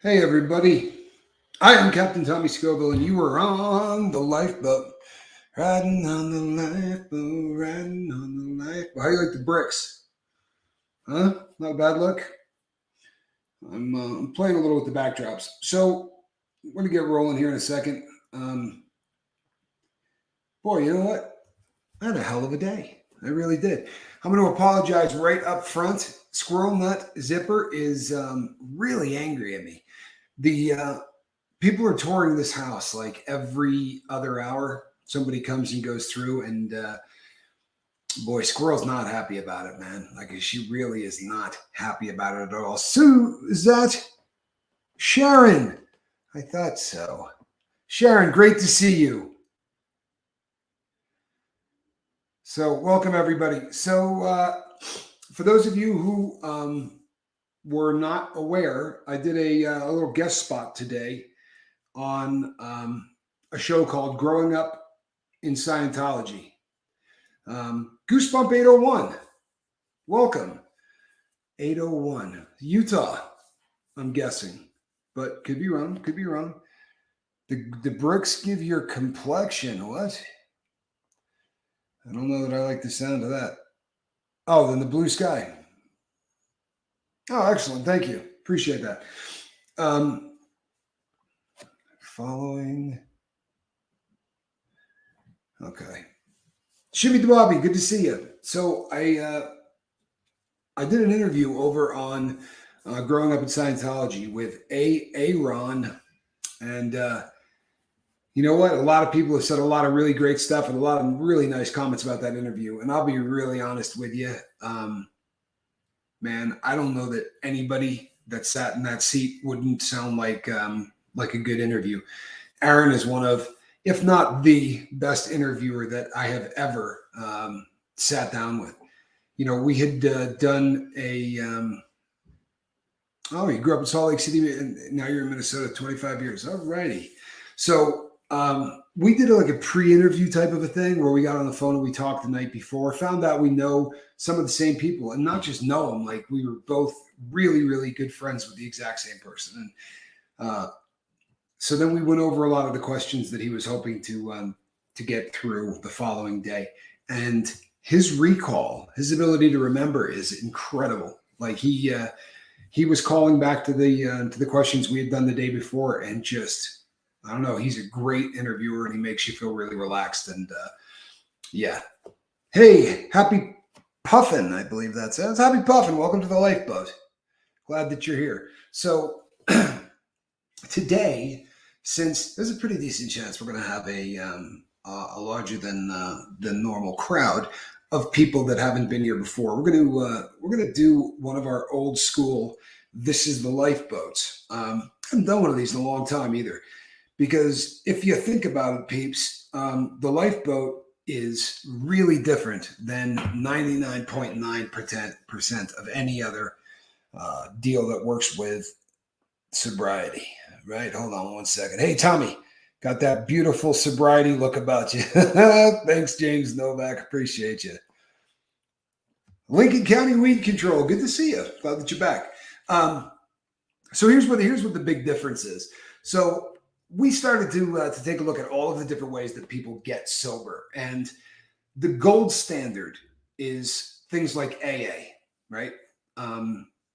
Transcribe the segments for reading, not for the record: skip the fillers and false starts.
Hey, everybody. I am Captain Tommy Scoville, and you are on the Lifeboat. Riding on the lifeboat, riding on the lifeboat. How you like the bricks? Huh? Not a bad look? I'm playing a little with the backdrops. So, we're going to get rolling here in a second. Boy, you know what? I had a hell of a day. I really did. I'm going to apologize right up front. Squirrel Nut Zipper is really angry at me. The people are touring this house like every other hour. Somebody comes and goes through, and boy, Squirrel's not happy about it, man. Like, she really is not happy about it at all. Sue, is that Sharon? I thought so. Sharon, great to see you. So, welcome everybody. So, for those of you who were not aware, I did a little guest spot today on a show called Growing Up in Scientology. Goosebump 801. Welcome. 801. Utah, I'm guessing. But could be wrong. Could be wrong. The bricks give your complexion. What? I don't know that I like the sound of that. Oh, then the blue sky. Oh, excellent. Thank you. Appreciate that. Following. Okay. Shimmy Dwabi, good to see you. So I did an interview over on Growing Up in Scientology with Aaron, and you know what? A lot of people have said a lot of really great stuff and a lot of really nice comments about that interview. And I'll be really honest with you, man. I don't know that anybody that sat in that seat wouldn't sound like a good interview. Aaron is one of, if not the best interviewer that I have ever sat down with. You know, we had done a, you grew up in Salt Lake City, and now you're in Minnesota, 25 years. All righty. So we did like a pre-interview type of a thing where we got on the phone and we talked the night before, found out we know some of the same people, and not just know them, like we were both really, really good friends with the exact same person. And so then we went over a lot of the questions that he was hoping to get through the following day. And his recall, his ability to remember is incredible. Like he was calling back to the questions we had done the day before, and just, I don't know, he's a great interviewer, and he makes you feel really relaxed. And yeah. Hey, happy Puffin, I believe that says. Happy Puffin, welcome to the Lifeboat. Glad that you're here. So today, since there's a pretty decent chance we're going to have a larger than normal crowd of people that haven't been here before, we're going to do one of our old school "This is the Lifeboats." I haven't done one of these in a long time either, because if you think about it, peeps, the Lifeboat is really different than 99.9% of any other deal that works with sobriety. Right? Hold on one second. Hey, Tommy, got that beautiful sobriety look about you. Thanks, James Novak. Appreciate you. Lincoln County Weed Control. Good to see you. Glad that you're back. So here's what the big difference is. So we started to take a look at all of the different ways that people get sober, and the gold standard is things like AA, right?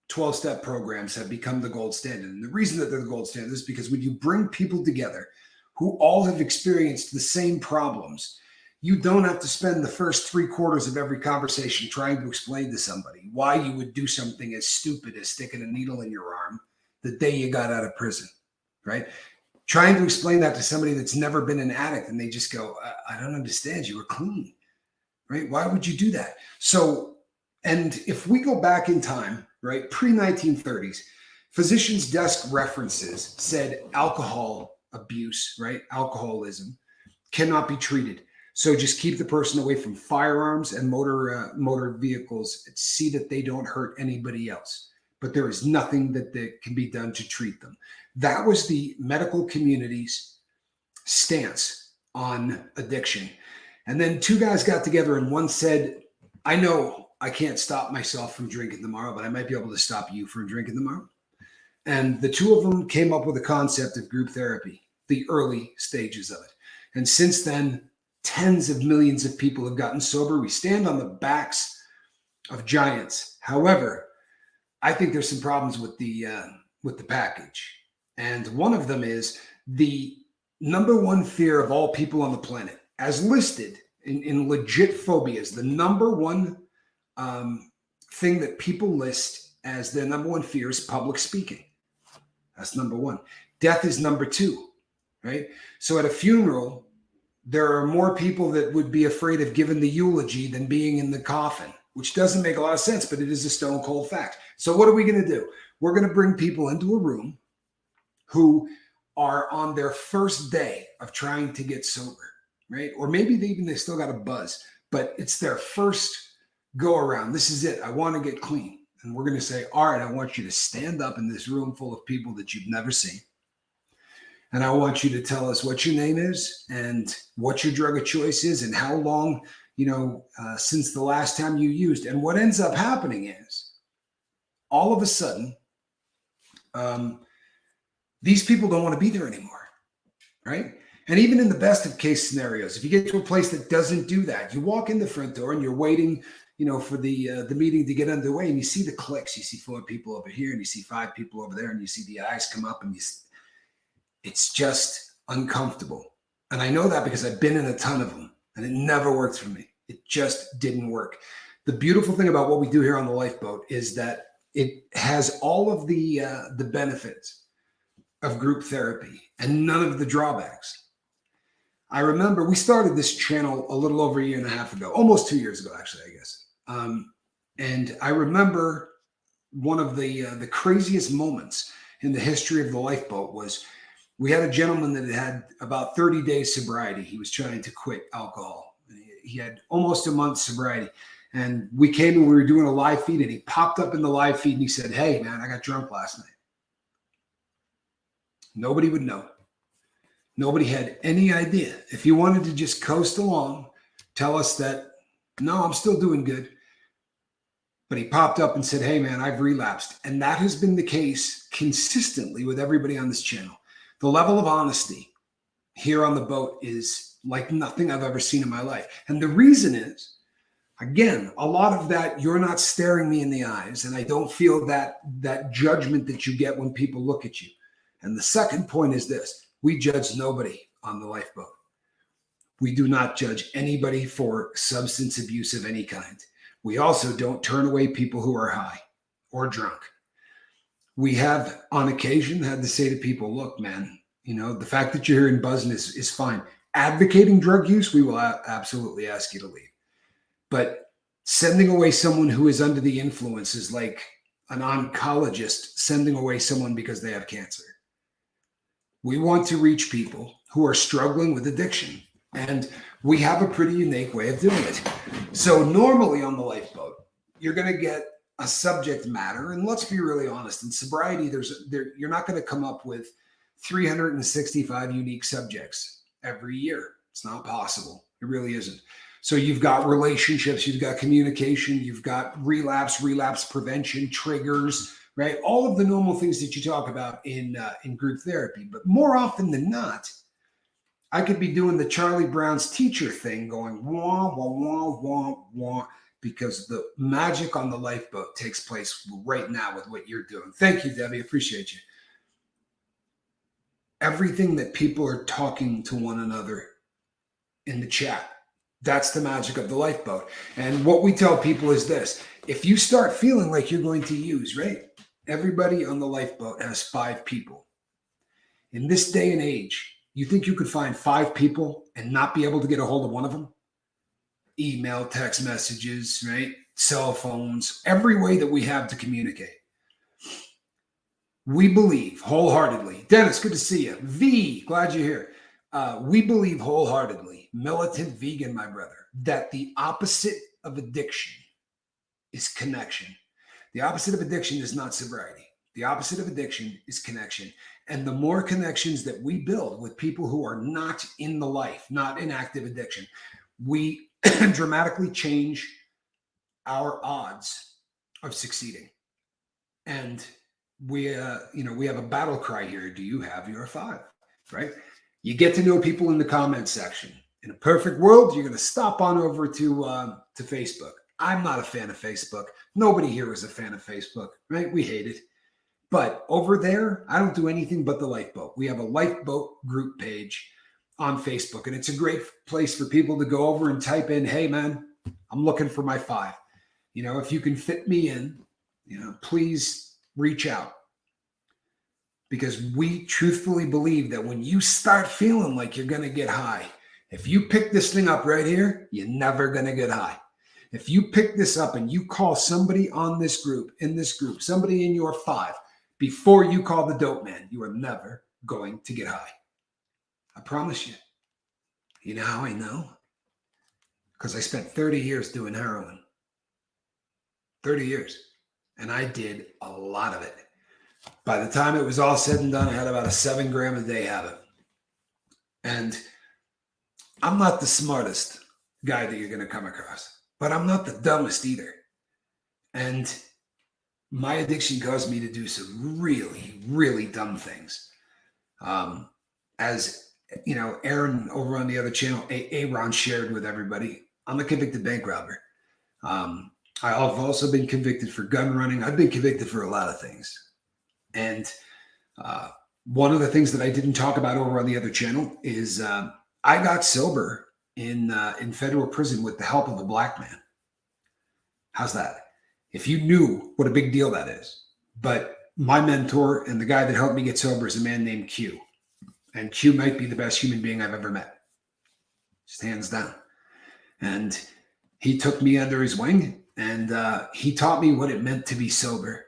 12-step programs have become the gold standard. And the reason that they're the gold standard is because when you bring people together who all have experienced the same problems, you don't have to spend the first 3/4 of every conversation trying to explain to somebody why you would do something as stupid as sticking a needle in your arm the day you got out of prison, right? Trying to explain that to somebody that's never been an addict, and they just go, I don't understand. You were clean, right? Why would you do that? So, and if we go back in time, right, pre-1930s, physicians' desk references said alcohol abuse, right, alcoholism, cannot be treated. So just keep the person away from firearms and motor vehicles. See that they don't hurt anybody else. But there is nothing that can be done to treat them. That was the medical community's stance on addiction. And then two guys got together, and one said, I know I can't stop myself from drinking tomorrow, but I might be able to stop you from drinking tomorrow. And the two of them came up with the concept of group therapy, the early stages of it. And since then, tens of millions of people have gotten sober. We stand on the backs of giants. However, I think there's some problems with the package. And one of them is the number one fear of all people on the planet, as listed in legit phobias, the number one thing that people list as their number one fear is public speaking. That's number one. Death is number two, right? So at a funeral, there are more people that would be afraid of giving the eulogy than being in the coffin, which doesn't make a lot of sense, but it is a stone cold fact. So what are we going to do? We're going to bring people into a room who are on their first day of trying to get sober, right? Or maybe they still got a buzz, but it's their first go around. This is it. I want to get clean. And we're going to say, all right, I want you to stand up in this room full of people that you've never seen. And I want you to tell us what your name is and what your drug of choice is and how long, since the last time you used. And what ends up happening is all of a sudden, these people don't want to be there anymore, right? And even in the best of case scenarios, if you get to a place that doesn't do that, you walk in the front door and you're waiting, for the meeting to get underway, and you see the clicks. You see 4 people over here, and you see 5 people over there, and you see the eyes come up, and it's just uncomfortable. And I know that because I've been in a ton of them, and it never worked for me. It just didn't work. The beautiful thing about what we do here on the Lifeboat is that it has all of the benefits of group therapy and none of the drawbacks. I remember we started this channel a little over a year and a half ago, almost 2 years ago, actually, I guess. And I remember one of the craziest moments in the history of the Lifeboat was we had a gentleman that had about 30 days sobriety. He was trying to quit alcohol. He had almost a month sobriety. And we came and we were doing a live feed, and he popped up in the live feed and he said, "Hey, man, I got drunk last night." Nobody would know. Nobody had any idea. If you wanted to just coast along, tell us that, no, I'm still doing good. But he popped up and said, "Hey, man, I've relapsed." And that has been the case consistently with everybody on this channel. The level of honesty here on the boat is like nothing I've ever seen in my life. And the reason is, again, a lot of that, you're not staring me in the eyes, and I don't feel that judgment that you get when people look at you. And the second point is this: we judge nobody on the Lifeboat. We do not judge anybody for substance abuse of any kind. We also don't turn away people who are high or drunk. We have, on occasion, had to say to people, "Look, man, the fact that you're here and buzzing is fine. Advocating drug use, we will absolutely ask you to leave. But sending away someone who is under the influence is like an oncologist sending away someone because they have cancer. We want to reach people who are struggling with addiction, and we have a pretty unique way of doing it." So normally on the Lifeboat, you're going to get a subject matter, and let's be really honest, in sobriety, you're not going to come up with 365 unique subjects every year. It's not possible. It really isn't. So you've got relationships, you've got communication, you've got relapse prevention, triggers, right? All of the normal things that you talk about in group therapy. But more often than not, I could be doing the Charlie Brown's teacher thing, going wah, wah, wah, wah, wah, because the magic on the Lifeboat takes place right now with what you're doing. Thank you, Debbie. Appreciate you. Everything that people are talking to one another in the chat, that's the magic of the Lifeboat. And what we tell people is this: if you start feeling like you're going to use, right? Everybody on the Lifeboat has 5 people. In this day and age, you think you could find 5 people and not be able to get a hold of one of them? Email, text messages, right? Cell phones, every way that we have to communicate. We believe wholeheartedly. Dennis, good to see you. V, glad you're here. We believe wholeheartedly, militant vegan, my brother, that the opposite of addiction is connection. The opposite of addiction is not sobriety. The opposite of addiction is connection. And the more connections that we build with people who are not in the life, not in active addiction, we dramatically change our odds of succeeding. And we we have a battle cry here. Do you have your five? Right? You get to know people in the comment section. In a perfect world, you're going to stop on over to Facebook. I'm not a fan of Facebook. Nobody here is a fan of Facebook, right? We hate it. But over there, I don't do anything but the Lifeboat. We have a Lifeboat group page on Facebook, and it's a great place for people to go over and type in, hey, man, I'm looking for my five. If you can fit me in, please reach out. Because we truthfully believe that when you start feeling like you're going to get high, if you pick this thing up right here, you're never going to get high. If you pick this up and you call somebody in this group, somebody in your five, before you call the dope man, you are never going to get high. I promise you. You know how I know? Because I spent 30 years doing heroin. 30 years. And I did a lot of it. By the time it was all said and done, I had about a 7 gram a day habit. And I'm not the smartest guy that you're going to come across, but I'm not the dumbest either. And my addiction caused me to do some really, really dumb things. As Aaron over on the other channel, Aaron shared with everybody, I'm a convicted bank robber. I've also been convicted for gun running. I've been convicted for a lot of things. And one of the things that I didn't talk about over on the other channel is I got sober in federal prison with the help of a black man. How's that? If you knew what a big deal that is. But my mentor and the guy that helped me get sober is a man named Q. And Q might be the best human being I've ever met. Just hands down. And he took me under his wing and he taught me what it meant to be sober.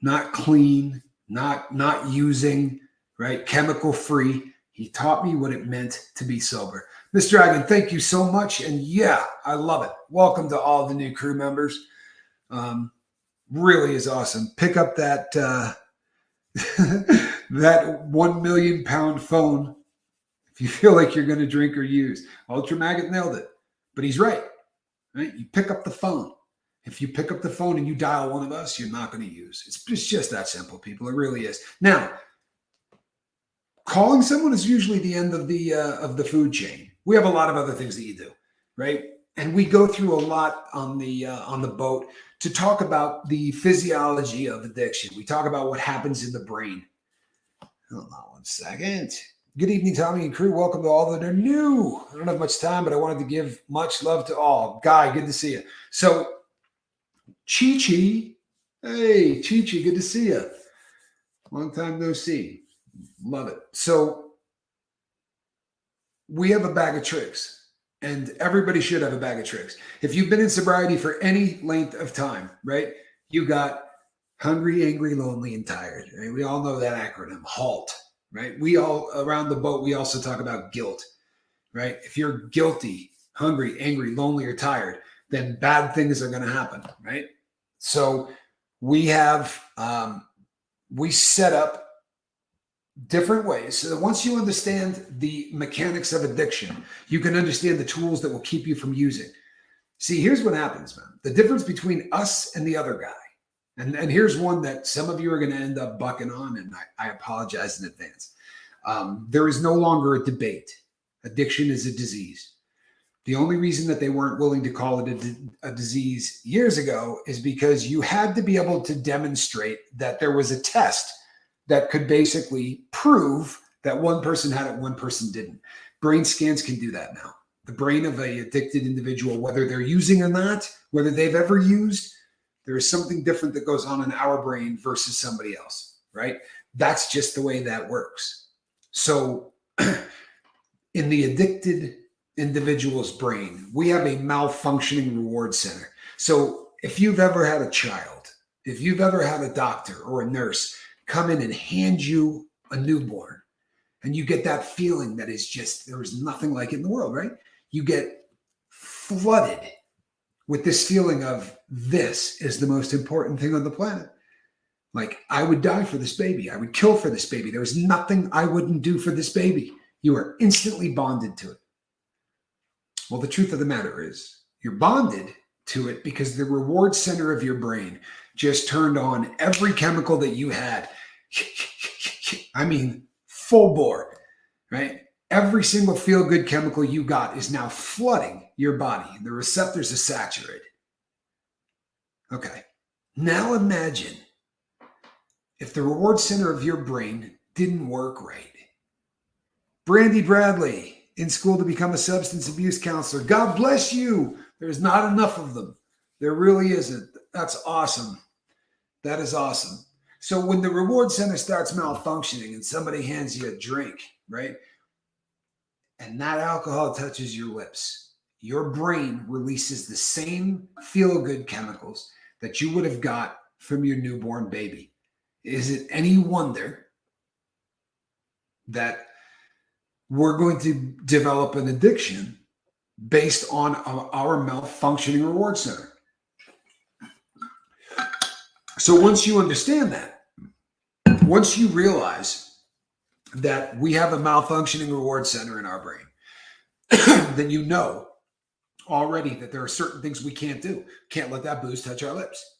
Not clean, not using, right? Chemical free. He taught me what it meant to be sober. Mr. Dragon, thank you so much. And yeah, I love it. Welcome to all the new crew members. Really is awesome. Pick up that that 1 million pound phone if you feel like you're going to drink or use. Ultra Maggot nailed it, but he's right. You pick up the phone. If you pick up the phone and you dial one of us, you're not going to use. It's just that simple, people. It really is. Now, calling someone is usually the end of the food chain. We have a lot of other things that you do, right? And we go through a lot on the boat to talk about the physiology of addiction. We talk about what happens in the brain. Hold on one second. Good evening, Tommy and crew. Welcome to all that are new. I don't have much time, but I wanted to give much love to all. Guy, good to see you. So, Chi-Chi. Hey, Chi-Chi, good to see you. Long time no see. Love it. So, we have a bag of tricks, and everybody should have a bag of tricks. If you've been in sobriety for any length of time, right, you got hungry, angry, lonely, and tired. Right? We all know that acronym, HALT, right? We all, around the boat, we also talk about guilt, right? If you're guilty, hungry, angry, lonely, or tired, then bad things are going to happen, right? So we have, we set up different ways so that once you understand the mechanics of addiction, you can understand the tools that will keep you from using. See, here's what happens, man. The difference between us and the other guy, and here's one that some of you are going to end up bucking on, and I apologize in advance. There is no longer a debate. Addiction is a disease. The only reason that they weren't willing to call it a disease years ago is because you had to be able to demonstrate that there was a test that could basically prove that one person had it, one person didn't. Brain scans can do that now. The brain of an addicted individual, whether they're using or not, whether they've ever used, there is something different that goes on in our brain versus somebody else, right? That's just the way that works. So in the addicted individual's brain, we have a malfunctioning reward center. So if you've ever had a child, if you've ever had a doctor or a nurse come in and hand you a newborn, and you get that feeling that is just, there is nothing like it in the world, right? You get flooded with this feeling of, this is the most important thing on the planet. Like, I would die for this baby. I would kill for this baby. There is nothing I wouldn't do for this baby. You are instantly bonded to it. Well, the truth of the matter is, you're bonded to it because the reward center of your brain just turned on every chemical that you had. I mean, full bore, right? Every single feel-good chemical you got is now flooding your body. The receptors are saturated. Okay. Now imagine if the reward center of your brain didn't work right. Brandy Bradley, in school to become a substance abuse counselor. God bless you. There's not enough of them. There really isn't. That's awesome. That is awesome. So when the reward center starts malfunctioning and somebody hands you a drink, right? And that alcohol touches your lips, your brain releases the same feel-good chemicals that you would have got from your newborn baby. Is it any wonder that we're going to develop an addiction based on our malfunctioning reward center? So once you understand that, once you realize that we have a malfunctioning reward center in our brain, then you know already that there are certain things we can't do. Can't let that booze touch our lips.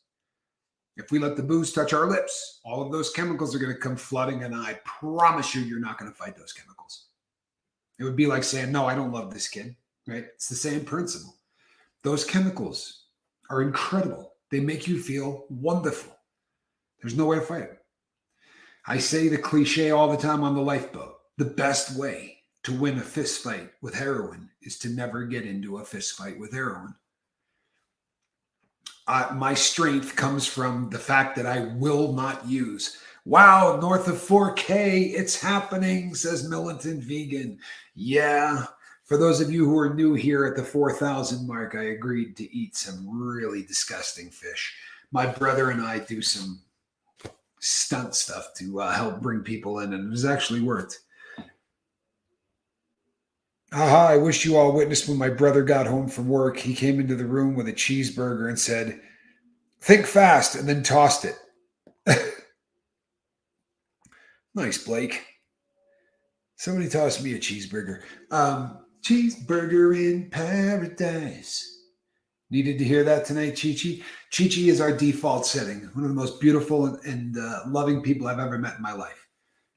If we let the booze touch our lips, all of those chemicals are going to come flooding, and I promise you're not going to fight those chemicals. It would be like saying, no, I don't love this kid, right? It's the same principle. Those chemicals are incredible. They make you feel wonderful. There's no way to fight it. I say the cliche all the time on the Lifeboat. The best way to win a fist fight with heroin is to never get into a fist fight with heroin. My strength comes from the fact that I will not use. Wow, north of 4K, it's happening, says Militant Vegan. Yeah, for those of you who are new here at the 4,000 mark, I agreed to eat some really disgusting fish. My brother and I do some stunt stuff to help bring people in, and it has actually worked. Aha, I wish you all witnessed when my brother got home from work. He came into the room with a cheeseburger and said, "Think fast," and then tossed it. Nice, Blake. Somebody tossed me a cheeseburger. Cheeseburger in paradise. Needed to hear that tonight, Chi-Chi. Chi-Chi is our default setting. One of the most beautiful and loving people I've ever met in my life.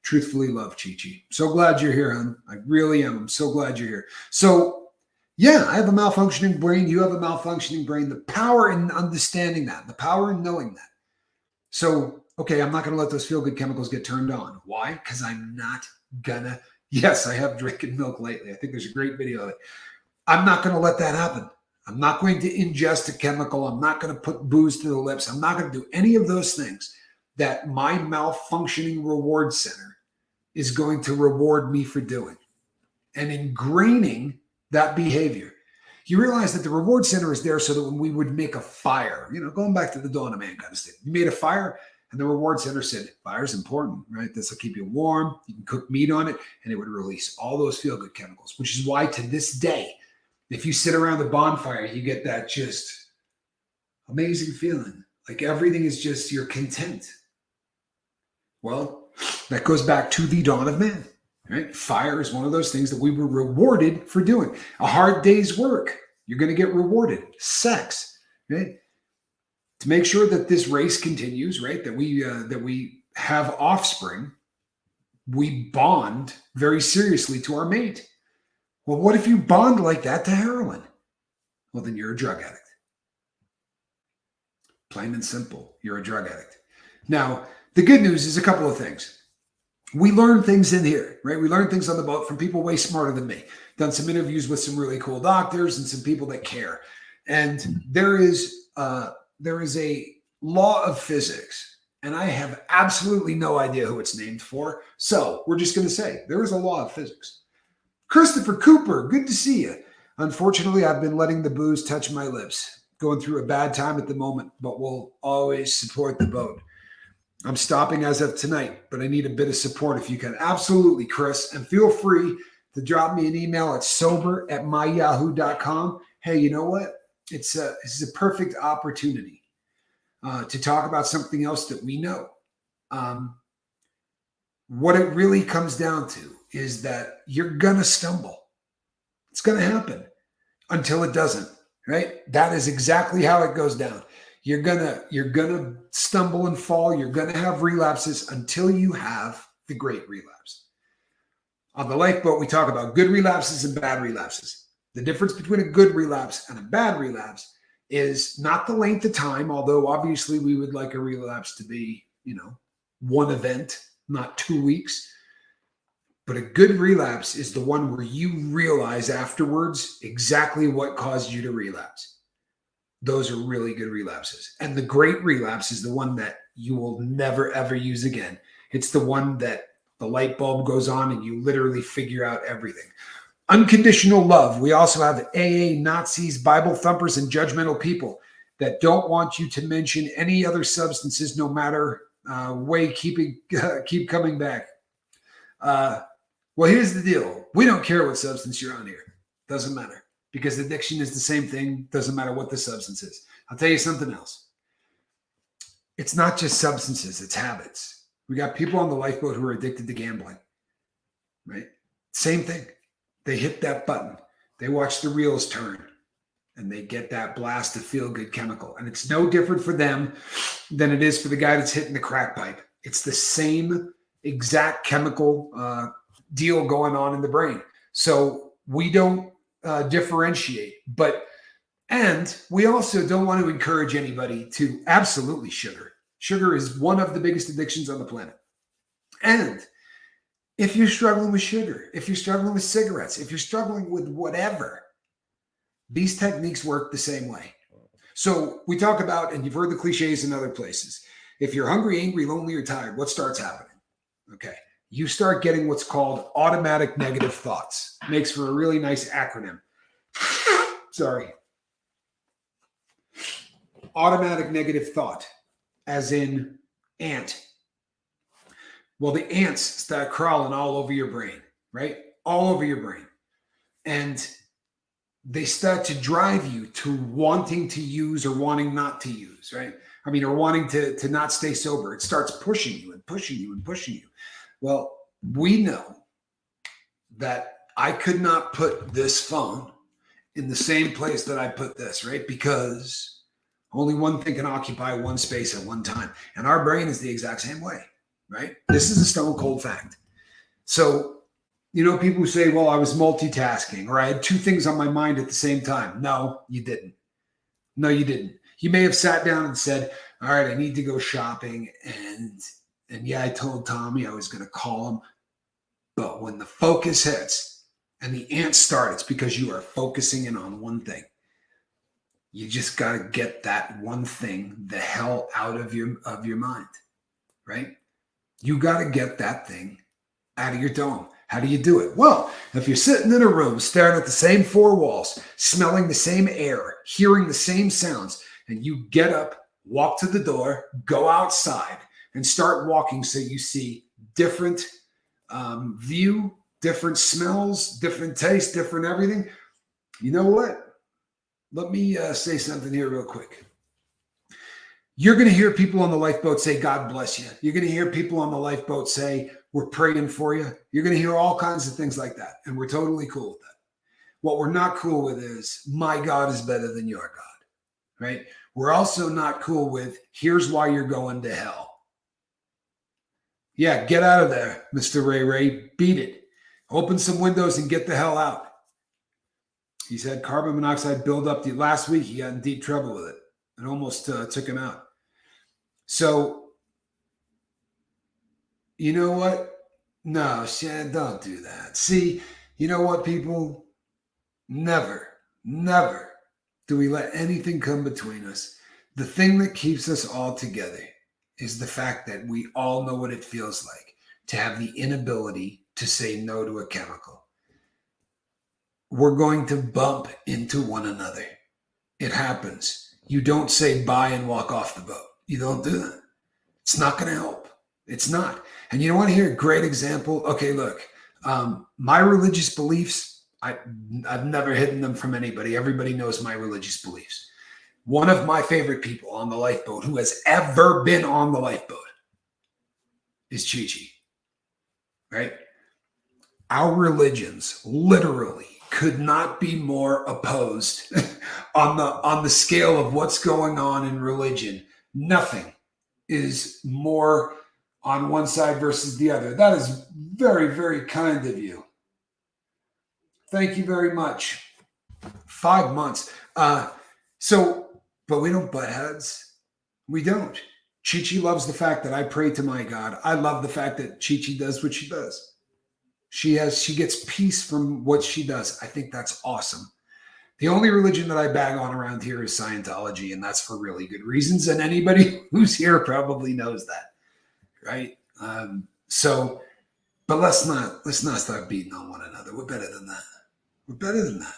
Truthfully love Chi-Chi. So glad you're here, hon. I really am. I'm so glad you're here. So, yeah, I have a malfunctioning brain. You have a malfunctioning brain. The power in understanding that, the power in knowing that. So, okay, I'm not going to let those feel-good chemicals get turned on. Why? Because I'm not going to. Yes, I have drinking milk lately. I think there's a great video of it. I'm not going to let that happen. I'm not going to ingest a chemical. I'm not going to put booze to the lips. I'm not going to do any of those things that my malfunctioning reward center is going to reward me for doing. And ingraining that behavior. You realize that the reward center is there so that when we would make a fire, going back to the dawn of man kind of state, you made a fire and the reward center said, fire's important, right? This will keep you warm. You can cook meat on it, and it would release all those feel-good chemicals, which is why to this day, if you sit around the bonfire, you get that just amazing feeling. Like everything is just, you're content. Well, that goes back to the dawn of man, right? Fire is one of those things that we were rewarded for doing. A hard day's work, you're going to get rewarded. Sex, right? To make sure that this race continues, right? That we have offspring, we bond very seriously to our mate. Well, what if you bond like that to heroin? Well, then you're a drug addict. Plain and simple, you're a drug addict. Now, the good news is a couple of things. We learn things in here, right? We learn things on the boat from people way smarter than me. Done some interviews with some really cool doctors and some people that care. And there is a law of physics, and I have absolutely no idea who it's named for. So we're just going to say there is a law of physics. Christopher Cooper, good to see you. Unfortunately, I've been letting the booze touch my lips. Going through a bad time at the moment, but will always support the boat. I'm stopping as of tonight, but I need a bit of support if you can. Absolutely, Chris. And feel free to drop me an email at sober@myyahoo.com. Hey, you know what? This is a perfect opportunity to talk about something else that we know. What it really comes down to is that you're going to stumble. It's going to happen until it doesn't, right? That is exactly how it goes down. You're gonna stumble and fall. You're gonna have relapses until you have the great relapse. On the Lifeboat, we talk about good relapses and bad relapses. The difference between a good relapse and a bad relapse is not the length of time, although obviously we would like a relapse to be, one event, not 2 weeks. But a good relapse is the one where you realize afterwards exactly what caused you to relapse. Those are really good relapses. And the great relapse is the one that you will never, ever use again. It's the one that the light bulb goes on and you literally figure out everything. Unconditional love. We also have AA, Nazis, Bible thumpers, and judgmental people that don't want you to mention any other substances, no matter keep coming back. Well, here's the deal. We don't care what substance you're on here. Doesn't matter, because addiction is the same thing. Doesn't matter what the substance is. I'll tell you something else. It's not just substances. It's habits. We got people on the Lifeboat who are addicted to gambling, right? Same thing. They hit that button. They watch the reels turn and they get that blast of feel-good chemical. And it's no different for them than it is for the guy that's hitting the crack pipe. It's the same exact chemical deal going on in the brain. So we don't differentiate, and we also don't want to encourage anybody to absolutely sugar. Sugar is one of the biggest addictions on the planet. And if you're struggling with sugar, if you're struggling with cigarettes, if you're struggling with whatever, these techniques work the same way. So we talk about, and you've heard the cliches in other places, if you're hungry, angry, lonely, or tired, what starts happening? Okay. You start getting what's called automatic negative thoughts. Makes for a really nice acronym. Sorry. Automatic negative thought, as in ant. Well, the ants start crawling all over your brain, right? All over your brain. And they start to drive you to wanting to use or wanting not to use, right? I mean, or wanting to not stay sober. It starts pushing you and pushing you and pushing you. Well, we know that I could not put this phone in the same place that I put this, right? Because only one thing can occupy one space at one time. And our brain is the exact same way, right? This is a stone cold fact. So, people who say, well, I was multitasking or I had two things on my mind at the same time. No, you didn't. No, you didn't. You may have sat down and said, all right, I need to go shopping. And yeah, I told Tommy I was going to call him. But when the focus hits and the ants start, it's because you are focusing in on one thing. You just got to get that one thing the hell out of your mind, right? You got to get that thing out of your dome. How do you do it? Well, if you're sitting in a room staring at the same four walls, smelling the same air, hearing the same sounds, and you get up, walk to the door, go outside, and start walking so you see different view, different smells, different taste, different everything. You know what? Let me say something here real quick. You're going to hear people on the Lifeboat say, God bless you. You're going to hear people on the Lifeboat say, we're praying for you. You're going to hear all kinds of things like that. And we're totally cool with that. What we're not cool with is, my God is better than your God, right? We're also not cool with, here's why you're going to hell. Yeah, get out of there, Mr. Ray. Beat it. Open some windows and get the hell out. He said carbon monoxide buildup last week. He got in deep trouble with it and almost took him out. So, you know what? No, Shan, don't do that. See, you know what, people? Never do we let anything come between us. The thing that keeps us all together is the fact that we all know what it feels like to have the inability to say no to a chemical. We're going to bump into one another. It happens. You don't say bye and walk off the boat. You don't do that. It's not going to help. It's not. And you want to hear a great example? Okay, look, my religious beliefs, I've never hidden them from anybody. Everybody knows my religious beliefs. One of my favorite people on the Lifeboat who has ever been on the Lifeboat is Chi-Chi, right? Our religions literally could not be more opposed On the scale of what's going on in religion, nothing is more on one side versus the other. That is very, very kind of you. Thank you very much. 5 months. But we don't butt heads. We don't. Chi Chi loves the fact that I pray to my God. I love the fact that Chi Chi does what she does. She gets peace from what she does. I think that's awesome. The only religion that I bag on around here is Scientology, and that's for really good reasons. And anybody who's here probably knows that, right? But let's not start beating on one another. We're better than that. We're better than that,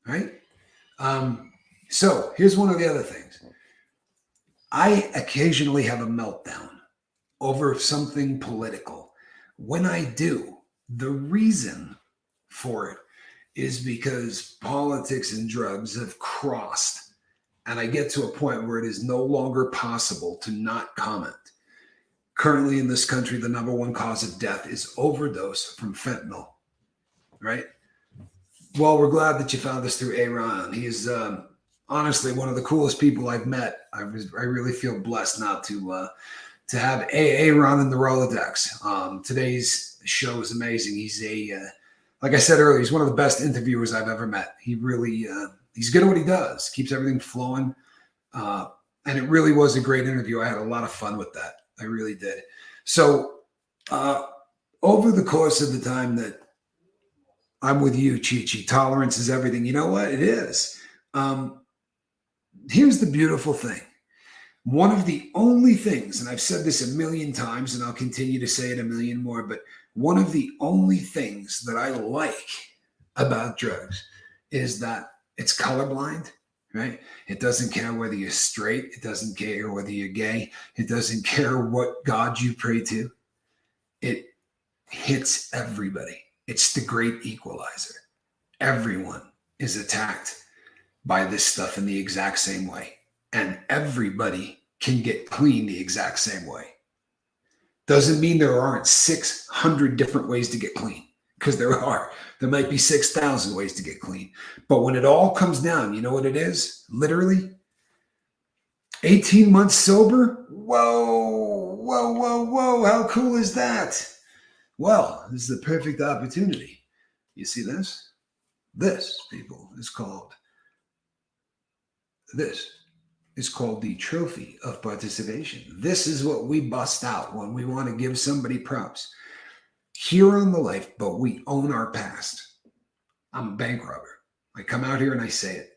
right? So here's one of the other things. I occasionally have a meltdown over something political. When I do, the reason for it is because politics and drugs have crossed, and I get to a point where it is no longer possible to not comment. Currently in this country, the number one cause of death is overdose from fentanyl, right? Well, we're glad that you found us through Aaron. He is honestly one of the coolest people I've met. I really feel blessed now to have Aaron in the Rolodex. Today's show is amazing. He's like I said earlier, he's one of the best interviewers I've ever met. He really, he's good at what he does, keeps everything flowing. And it really was a great interview. I had a lot of fun with that. I really did. So over the course of the time that I'm with you, Chi Chi, tolerance is everything. You know what? It is. Here's the beautiful thing. One of the only things, and I've said this a million times, and I'll continue to say it a million more, but one of the only things that I like about drugs is that it's colorblind, right? It doesn't care whether you're straight. It doesn't care whether you're gay. It doesn't care what God you pray to. It hits everybody. It's the great equalizer. Everyone is attacked by this stuff in the exact same way. And everybody can get clean the exact same way. Doesn't mean there aren't 600 different ways to get clean, because there are. There might be 6,000 ways to get clean. But when it all comes down, you know what it is? Literally 18 months sober? Whoa, whoa, whoa, whoa. How cool is that? Well, this is the perfect opportunity. You see this? This, people, is called the trophy of participation. This is what we bust out when we want to give somebody props. Here on the Lifeboat, we own our past. I'm a bank robber. I come out here and I say it.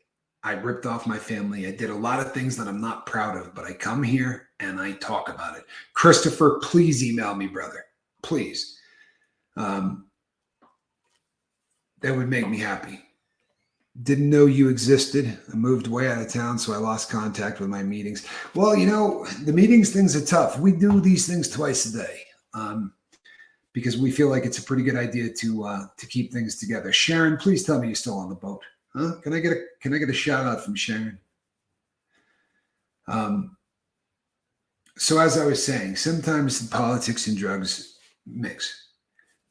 I ripped off my family. I did a lot of things that I'm not proud of, but I come here and I talk about it. Christopher, please email me, brother. Please. That would make me happy. Didn't know you existed. I moved way out of town, so I lost contact with my meetings. Well, you know, the meetings things are tough. We do these things twice a day because we feel like it's a pretty good idea to keep things together. Sharon, please tell me you're still on the boat. Huh? Can I get a shout out from Sharon? So as I was saying, sometimes politics and drugs mix.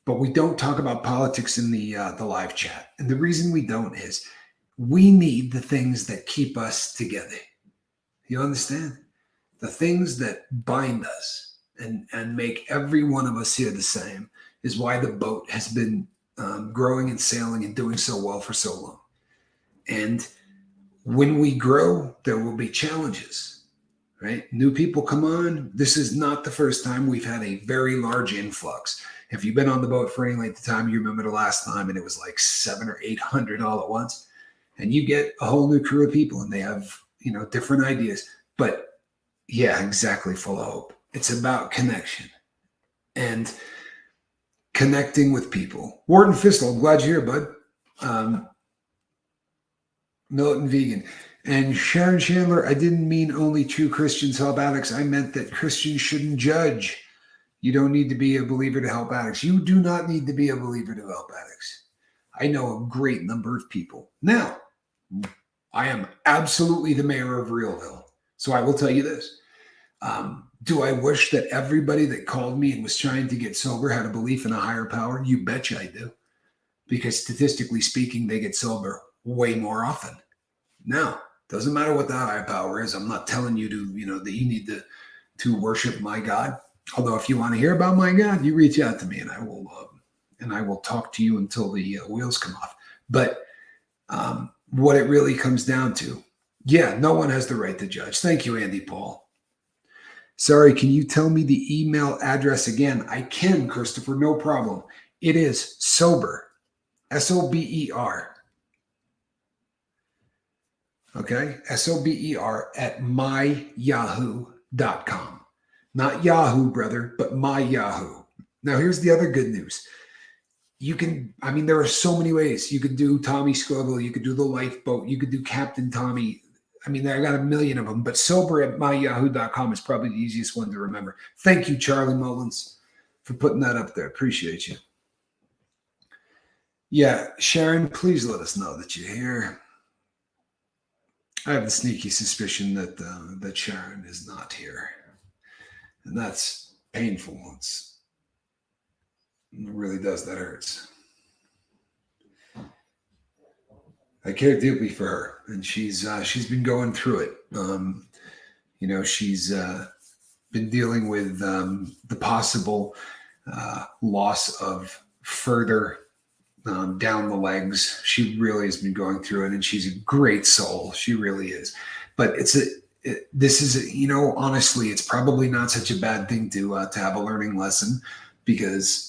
But we don't talk about politics in the live chat. And the reason we don't is we need the things that keep us together. You understand? The things that bind us and make every one of us here the same is why the boat has been growing and sailing and doing so well for so long. And when we grow, there will be challenges, right? New people come on. This is not the first time we've had a very large influx. If you've been on the boat for any length of time, you remember the last time and it was like 700 or 800 all at once. And you get a whole new crew of people and they have, you know, different ideas. But yeah, exactly, full of hope. It's about connection and connecting with people. Warden Fistel, glad you're here, bud. Militant Vegan. And Sharon Chandler, I didn't mean only true Christians help addicts. I meant that Christians shouldn't judge. You don't need to be a believer to help addicts. You do not need to be a believer to help addicts. I know a great number of people. Now, I am absolutely the mayor of Realville. So I will tell you this. Do I wish that everybody that called me and was trying to get sober had a belief in a higher power? You betcha I do. Because statistically speaking, they get sober way more often. Now, doesn't matter what the higher power is. I'm not telling you to, that you need to worship my God. Although, if you want to hear about my God, you reach out to me, and I will talk to you until the wheels come off. But what it really comes down to, yeah, no one has the right to judge. Thank you, Andy Paul. Sorry, can you tell me the email address again? I can, Christopher, no problem. It is sober, SOBER. Okay, SOBER at myyahoo.com. Not Yahoo, brother, but my Yahoo. Now, here's the other good news. There are so many ways. You could do Tommy Scoville, you could do the Lifeboat, you could do Captain Tommy. I got a million of them, but sober at myyahoo.com is probably the easiest one to remember. Thank you, Charlie Mullins, for putting that up there. Appreciate you. Yeah, Sharon, please let us know that you're here. I have the sneaky suspicion that Sharon is not here. And that's painful. It really does. That hurts. I care deeply for her, and she's been going through it. She's been dealing with the possible loss of further down the legs. She really has been going through it, and she's a great soul. She really is. But honestly, it's probably not such a bad thing to have a learning lesson, because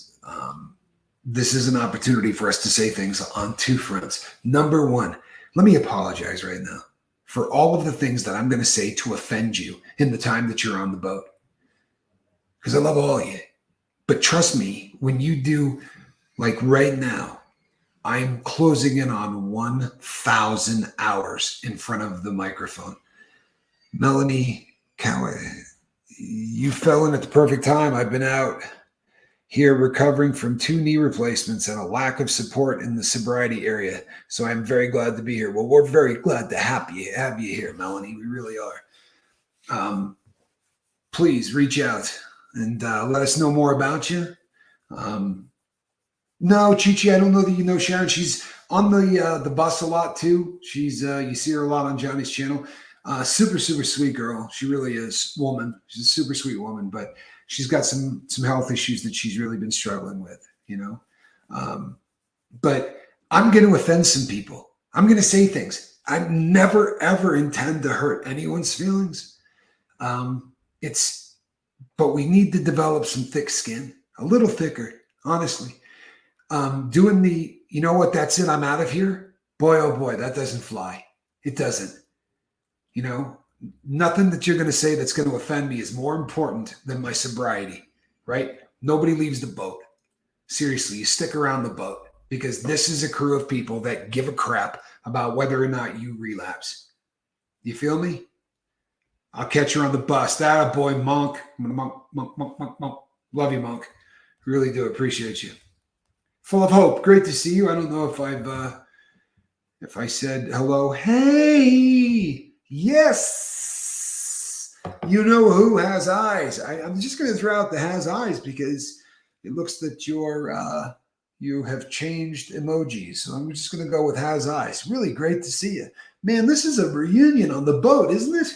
this is an opportunity for us to say things on two fronts. Number one, let me apologize right now for all of the things that I'm going to say to offend you in the time that you're on the boat, because I love all of you. But trust me, when you do, like right now, I'm closing in on 1,000 hours in front of the microphone. Melanie Cowie, you fell in at the perfect time. I've been out here recovering from 2 knee replacements and a lack of support in the sobriety area. So I'm very glad to be here. Well, we're very glad to have you here, Melanie. We really are. Please reach out and let us know more about you. No, Chichi, I don't know that you know Sharon. She's on the bus a lot too. She's you see her a lot on Johnny's channel. Super, super sweet girl. She really is. Woman. She's a super sweet woman, but she's got some health issues that she's really been struggling with, But I'm going to offend some people. I'm going to say things. I never, ever intend to hurt anyone's feelings. But we need to develop some thick skin, a little thicker, honestly. Doing you know what, that's it, I'm out of here. Boy, oh boy, that doesn't fly. It doesn't. Nothing that you're going to say that's going to offend me is more important than my sobriety, right? Nobody leaves the boat. Seriously, you stick around the boat, because this is a crew of people that give a crap about whether or not you relapse. You feel me? I'll catch you on the bus. That boy, Monk. Monk. Love you, Monk. Really do appreciate you. Full of hope. Great to see you. I don't know if I said hello. Hey, yes. You know who has eyes. I'm just going to throw out the has eyes, because it looks that you have changed emojis. So I'm just going to go with has eyes. Really great to see you. Man, this is a reunion on the boat, isn't it?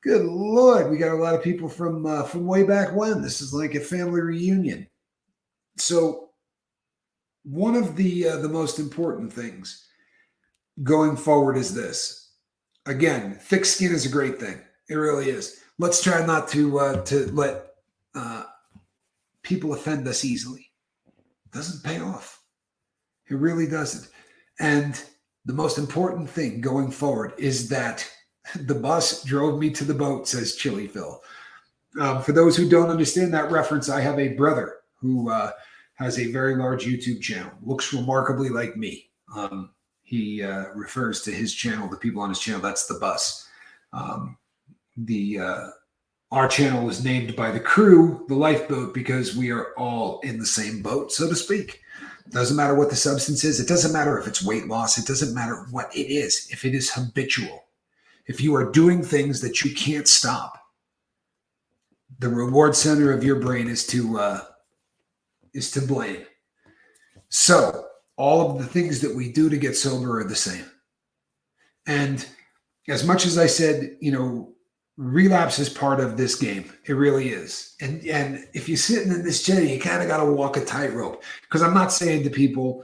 Good Lord. We got a lot of people from way back when. This is like a family reunion. So one of the most important things going forward is this. Again, thick skin is a great thing. It really is. Let's try not to let people offend us easily. It doesn't pay off. It really doesn't. And the most important thing going forward is that the bus drove me to the boat, says Chili Phil. For those who don't understand that reference, I have a brother who has a very large YouTube channel, looks remarkably like me. He refers to his channel, the people on his channel, that's the bus. Our channel was named by the crew, the Lifeboat, because we are all in the same boat, so to speak. Doesn't matter what the substance is. It doesn't matter if it's weight loss. It doesn't matter what it is. If it is habitual, if you are doing things that you can't stop, the reward center of your brain is to blame. So all of the things that we do to get sober are the same. And as much as I said, relapse is part of this game. It really is. And if you're sitting in this chair, you kind of got to walk a tightrope. Because I'm not saying to people,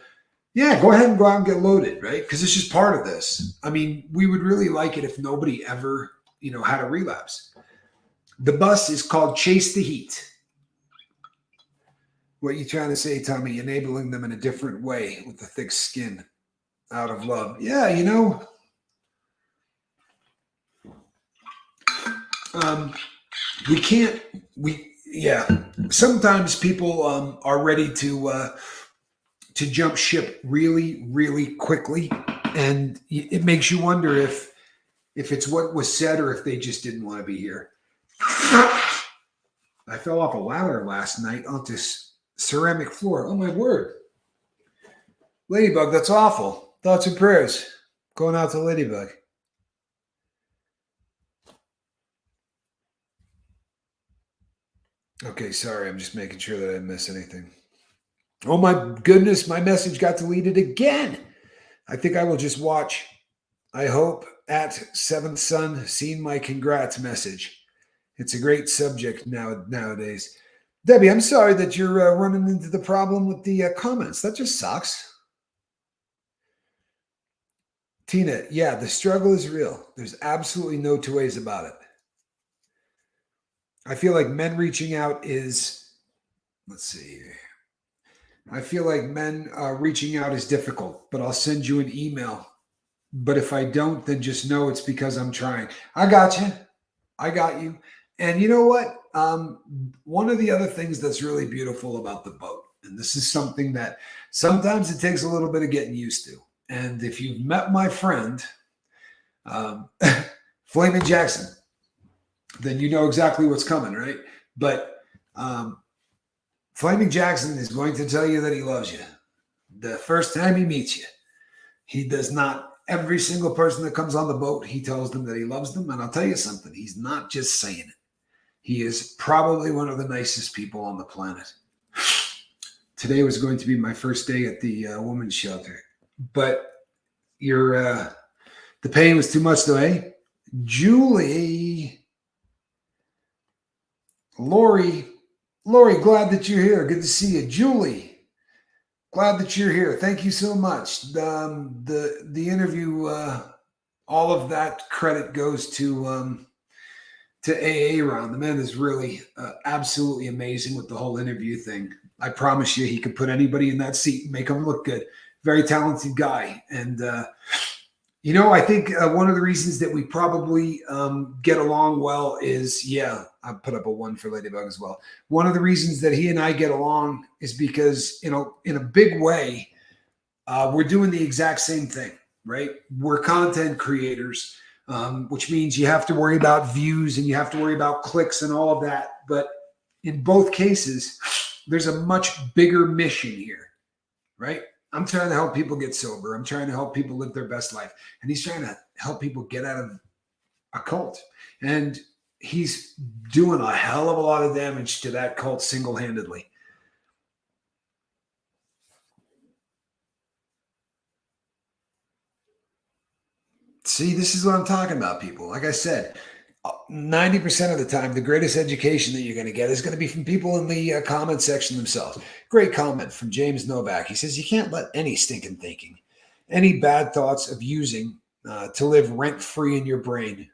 yeah, go ahead and go out and get loaded, right? Because it's just part of this. I mean, we would really like it if nobody ever, had a relapse. The bus is called Chase the Heat. What are you trying to say, Tommy? Enabling them in a different way with the thick skin out of love. Yeah, sometimes people are ready to jump ship really, really quickly. And it makes you wonder if it's what was said or if they just didn't want to be here. I fell off a ladder last night onto ceramic floor. Oh, my word. Ladybug, that's awful. Thoughts and prayers going out to Ladybug. Okay, sorry. I'm just making sure that I didn't miss anything. Oh, my goodness. My message got deleted again. I think I will just watch. I hope at Seventh Son seen my congrats message. It's a great subject nowadays. Debbie, I'm sorry that you're running into the problem with the comments. That just sucks. Tina, yeah, the struggle is real. There's absolutely no two ways about it. I feel like men reaching out is, let's see here. I feel like men reaching out is difficult, but I'll send you an email. But if I don't, then just know it's because I'm trying. I got you. I got you. And you know what? One of the other things that's really beautiful about the boat, and this is something that sometimes it takes a little bit of getting used to. And if you've met my friend, Flamin' Jackson, then you know exactly what's coming, right? But Flaming Jackson is going to tell you that he loves you the first time he meets you. He does not. Every single person that comes on the boat, he tells them that he loves them. And I'll tell you something. He's not just saying it. He is probably one of the nicest people on the planet. Today was going to be my first day at the women's shelter. But the pain was too much though, eh? Julie. Lori, glad that you're here. Good to see you. Julie, glad that you're here. Thank you so much. The interview, all of that credit goes to AA Ron. The man is really absolutely amazing with the whole interview thing. I promise you, he could put anybody in that seat and make them look good. Very talented guy. And, I think one of the reasons that we probably get along well is, I put up a 1 for Ladybug as well. One of the reasons that he and I get along is because, in a big way, we're doing the exact same thing, right? We're content creators, which means you have to worry about views and you have to worry about clicks and all of that. But in both cases, there's a much bigger mission here, right? I'm trying to help people get sober. I'm trying to help people live their best life. And he's trying to help people get out of a cult. And he's doing a hell of a lot of damage to that cult single-handedly. See, this is what I'm talking about, people. Like I said, 90% of the time, the greatest education that you're going to get is going to be from people in the comment section themselves. Great comment from James Novak. He says, you can't let any stinking thinking, any bad thoughts of using to live rent-free in your brain,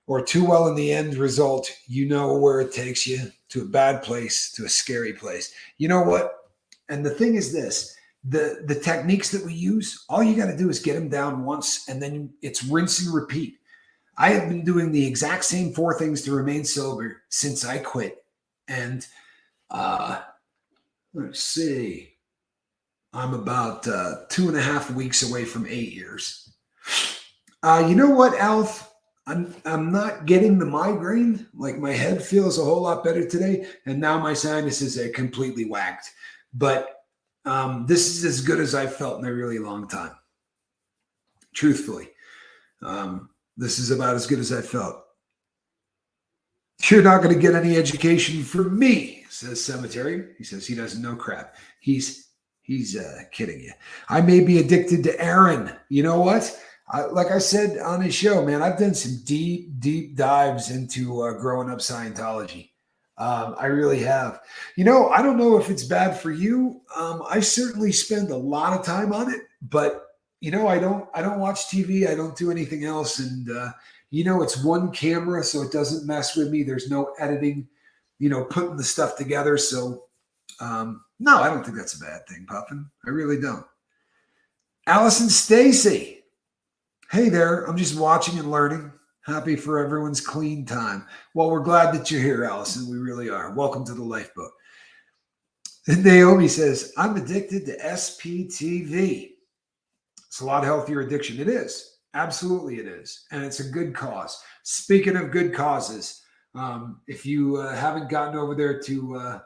or too well in the end result, where it takes you, to a bad place, to a scary place. You know what? And the thing is this. The techniques that we use, all you got to do is get them down once, and then it's rinse and repeat. I have been doing the exact same 4 things to remain sober since I quit. And let's see, I'm about 2.5 weeks away from 8 years. You know what, Alf? I'm not getting the migraine. Like, my head feels a whole lot better today. And now my sinuses are completely whacked. But this is as good as I've felt in a really long time. Truthfully. This is about as good as I felt. You're not going to get any education from me, says Cemetery. He says he doesn't know crap. He's kidding you. I may be addicted to Aaron. You know what? Like I said on his show, man, I've done some deep dives into growing up Scientology. I really have. I don't know if it's bad for you. I certainly spend a lot of time on it, but I don't watch TV. I don't do anything else, and it's one camera, so it doesn't mess with me. There's no editing, putting the stuff together. So no, I don't think that's a bad thing, Puffin. I really don't. Allison Stacy. Hey there. I'm just watching and learning. Happy for everyone's clean time. Well, we're glad that you're here, Allison. We really are. Welcome to the Lifeboat. And Naomi says, I'm addicted to SPTV. It's a lot healthier addiction. It is. Absolutely it is. And it's a good cause. Speaking of good causes, if you haven't gotten over there to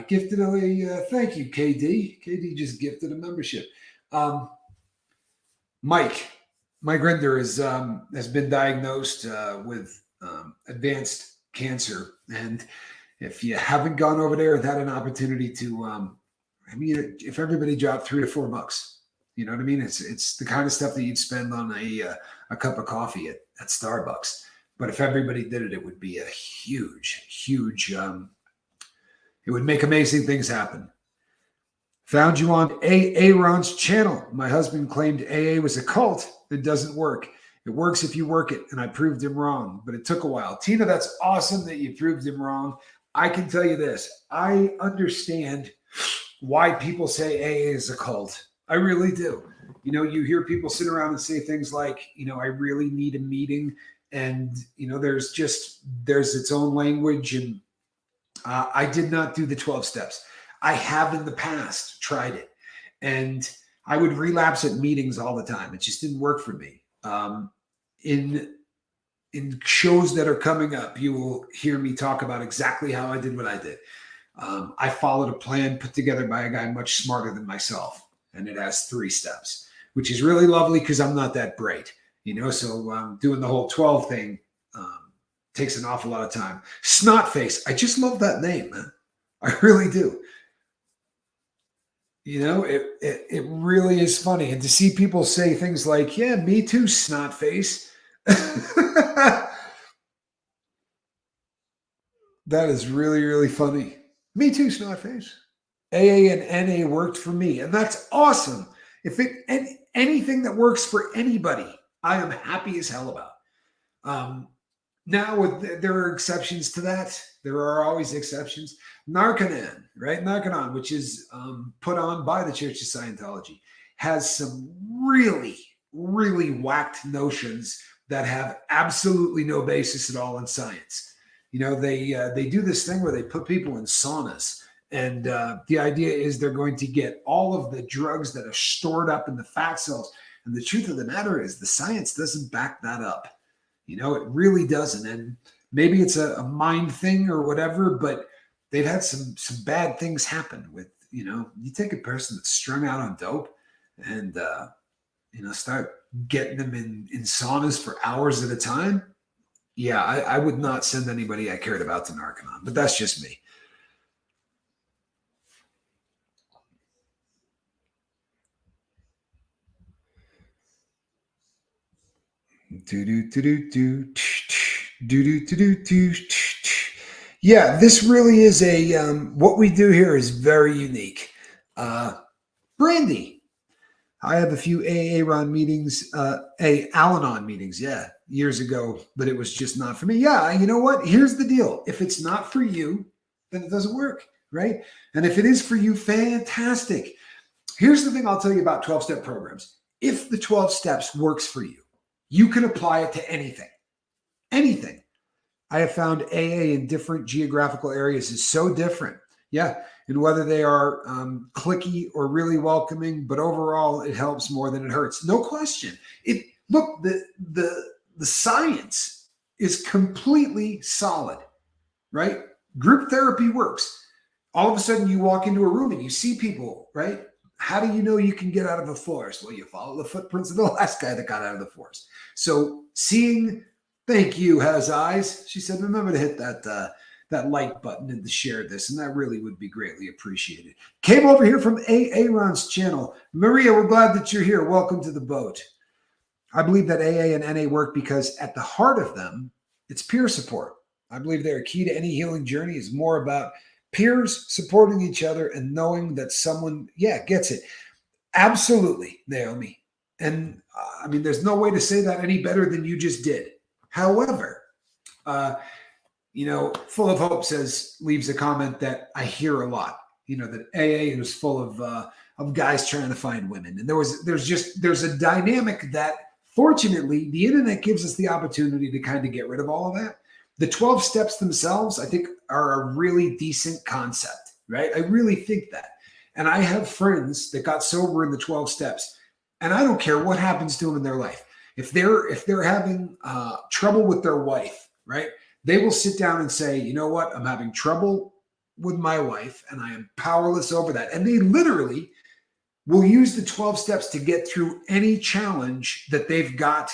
gifted thank you, KD. KD just gifted a membership. Mike Grinder has been diagnosed with advanced cancer. And if you haven't gone over there and had an opportunity to, if everybody dropped $3 to $4, you know what I mean? It's the kind of stuff that you'd spend on a cup of coffee at Starbucks. But if everybody did it, it would be a huge, it would make amazing things happen. Found you on Aaron's channel. My husband claimed AA was a cult. It doesn't work. It works if you work it, and I proved him wrong, but it took a while. Tina, that's awesome that you proved him wrong. I can tell you this. I understand why people say AA is a cult. I really do. You hear people sit around and say things like, I really need a meeting, and, there's its own language, and I did not do the 12 steps. I have in the past tried it, and I would relapse at meetings all the time. It just didn't work for me. In shows that are coming up, you will hear me talk about exactly how I did what I did. I followed a plan put together by a guy much smarter than myself, and it has 3 steps, which is really lovely because I'm not that bright, So doing the whole 12 thing takes an awful lot of time. Snotface, I just love that name, man. I really do. It really is funny. And to see people say things like, yeah, me too, snotface. That is really, really funny. Me too, snotface. AA and NA worked for me, and that's awesome. If anything that works for anybody, I am happy as hell about. Now, there are exceptions to that. There are always exceptions. Narconon, right? Narconon, which is put on by the Church of Scientology, has some really, really whacked notions that have absolutely no basis at all in science. They do this thing where they put people in saunas, and the idea is they're going to get all of the drugs that are stored up in the fat cells. And the truth of the matter is the science doesn't back that up. It really doesn't. And maybe it's a mind thing or whatever, but they've had some bad things happen with, you take a person that's strung out on dope and, start getting them in saunas for hours at a time. Yeah, I would not send anybody I cared about to Narconon, but that's just me. Yeah, this really is what we do here is very unique. Brandy, I have a few Aaron meetings, Al-Anon meetings, years ago, but it was just not for me. Yeah, you know what? Here's the deal. If it's not for you, then it doesn't work, right? And if it is for you, fantastic. Here's the thing I'll tell you about 12-step programs. If the 12 steps works for you, you can apply it to anything. Anything. I have found AA in different geographical areas is so different. Yeah. And whether they are cliquey or really welcoming, but overall it helps more than it hurts. No question. Look, the science is completely solid, right? Group therapy works. All of a sudden you walk into a room and you see people, right? How do you know you can get out of the forest? Well, you follow the footprints of the last guy that got out of the forest. So thank you, has eyes. She said, remember to hit that like button and to share this. And that really would be greatly appreciated. Came over here from Aaron's channel. Maria, we're glad that you're here. Welcome to the boat. I believe that AA and NA work because at the heart of them, it's peer support. I believe they're a key to any healing journey is more about peers supporting each other and knowing that someone, gets it. Absolutely, Naomi. And I mean, there's no way to say that any better than you just did. However, uh, Full of Hope leaves a comment that I hear a lot. That AA was full of guys trying to find women, and there's a dynamic that fortunately the internet gives us the opportunity to kind of get rid of all of that. The 12 steps themselves, I think, are a really decent concept, right? I really think that. And I have friends that got sober in the 12 steps, and I don't care what happens to them in their life. If they're having trouble with their wife, right? They will sit down and say, you know what? I'm having trouble with my wife and I am powerless over that. And they literally will use the 12 steps to get through any challenge that they've got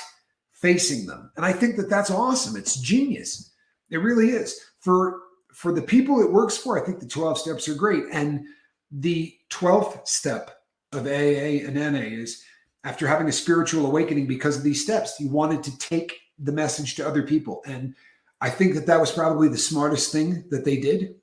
facing them. And I think that that's awesome. It's genius. It really is. For the people it works for, I think the 12 steps are great. And the 12th step of AA and NA is after having a spiritual awakening because of these steps, you wanted to take the message to other people. And I think that was probably the smartest thing that they did,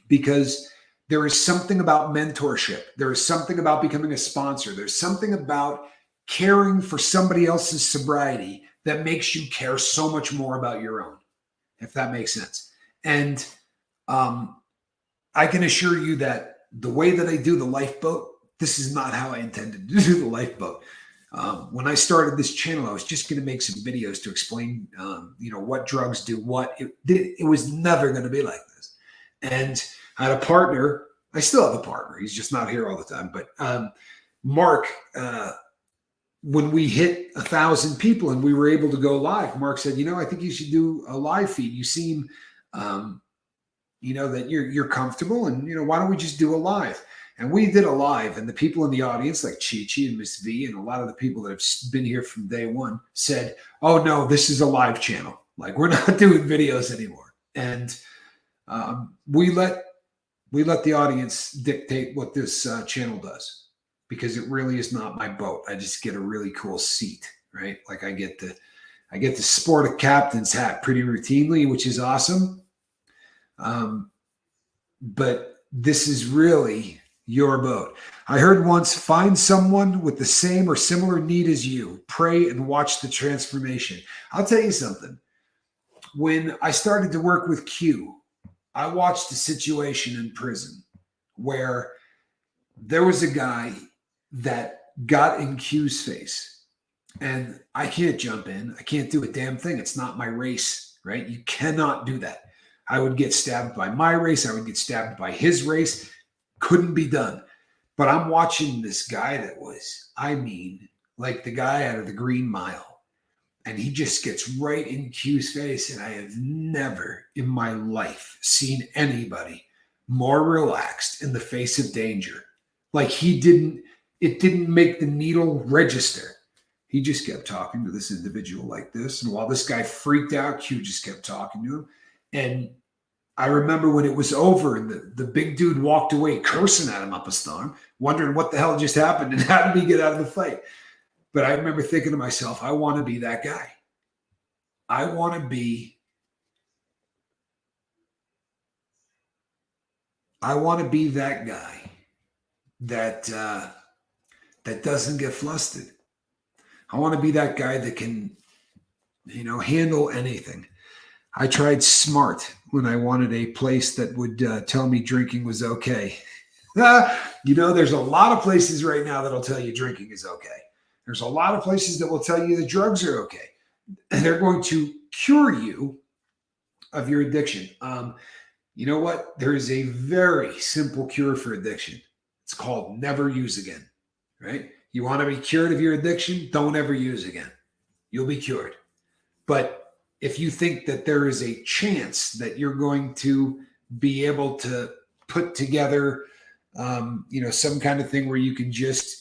because there is something about mentorship. There is something about becoming a sponsor. There's something about caring for somebody else's sobriety that makes you care so much more about your own, if that makes sense. And I can assure you that the way that I do the Lifeboat, this is not how I intended to do the Lifeboat. When I started this channel, I was just going to make some videos to explain, what drugs do what. It was never going to be like this. And I had a partner. I still have a partner. He's just not here all the time. But Mark, when we hit 1,000 people and we were able to go live, Mark said, I think you should do a live feed. You seem, that you're comfortable, and, why don't we just do a live? And we did a live, and the people in the audience, like Chi-Chi and Miss V, and a lot of the people that have been here from day one said, oh, no, this is a live channel. Like, we're not doing videos anymore. And we let the audience dictate what this channel does, because it really is not my boat. I just get a really cool seat, right? Like I get to sport a captain's hat pretty routinely, which is awesome. But this is really your boat. I heard once, find someone with the same or similar need as you, pray and watch the transformation. I'll tell you something. When I started to work with Q, I watched a situation in prison where there was a guy that got in Q's face, and I can't jump in. I can't do a damn thing. It's not my race, right? You cannot do that. I would get stabbed by my race. I would get stabbed by his race. Couldn't be done. But I'm watching this guy that was, like the guy out of the Green Mile. And he just gets right in Q's face. And I have never in my life seen anybody more relaxed in the face of danger. Like it didn't make the needle register. He just kept talking to this individual like this. And while this guy freaked out, Q just kept talking to him. And I remember when it was over and the big dude walked away cursing at him up a storm, wondering what the hell just happened and how did he get out of the fight. But I remember thinking to myself, I want to be that guy. I want to be that guy that doesn't get flustered. I want to be that guy that can, handle anything. I tried smart when I wanted a place that would tell me drinking was okay. There's a lot of places right now that'll tell you drinking is okay. There's a lot of places that will tell you the drugs are okay. And they're going to cure you of your addiction. You know what? There is a very simple cure for addiction. It's called never use again, right? You want to be cured of your addiction? Don't ever use again. You'll be cured. But if you think that there is a chance that you're going to be able to put together, some kind of thing where you can just,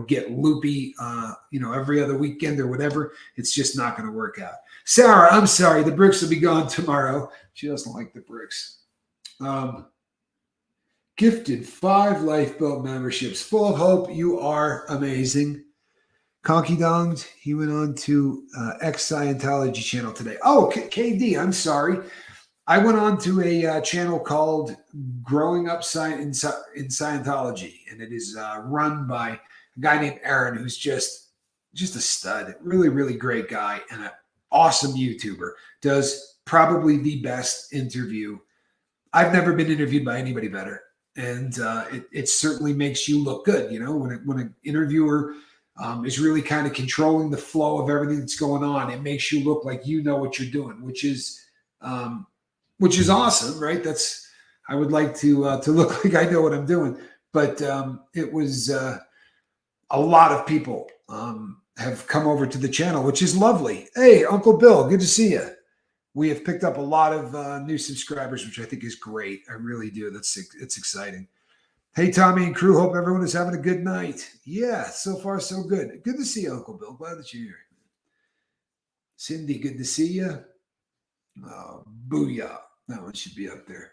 get loopy, every other weekend or whatever, it's just not going to work out. Sarah, I'm sorry. The bricks will be gone tomorrow. She doesn't like the bricks. Gifted 5 Lifeboat memberships. Full of Hope, you are amazing. Conky Donged, he went on to X-Scientology channel today. Oh, KD, I'm sorry. I went on to a channel called Growing Up in Scientology, and it is run by a guy named Aaron, who's just a stud. Really, really great guy and an awesome YouTuber. Does probably the best interview. I've never been interviewed by anybody better. And it certainly makes you look good, you know, when an interviewer is really kind of controlling the flow of everything that's going on. It makes you look like you know what you're doing, which is awesome, right? I would like to look like I know what I'm doing. But it was a lot of people have come over to the channel, which is lovely. Hey, Uncle Bill, good to see you. We have picked up a lot of new subscribers, which I think is great. I really do. It's exciting. Hey, Tommy and crew. Hope everyone is having a good night. Yeah, so far so good. Good to see you, Uncle Bill. Glad that you're here. Cindy, good to see you. Booyah. That one should be up there.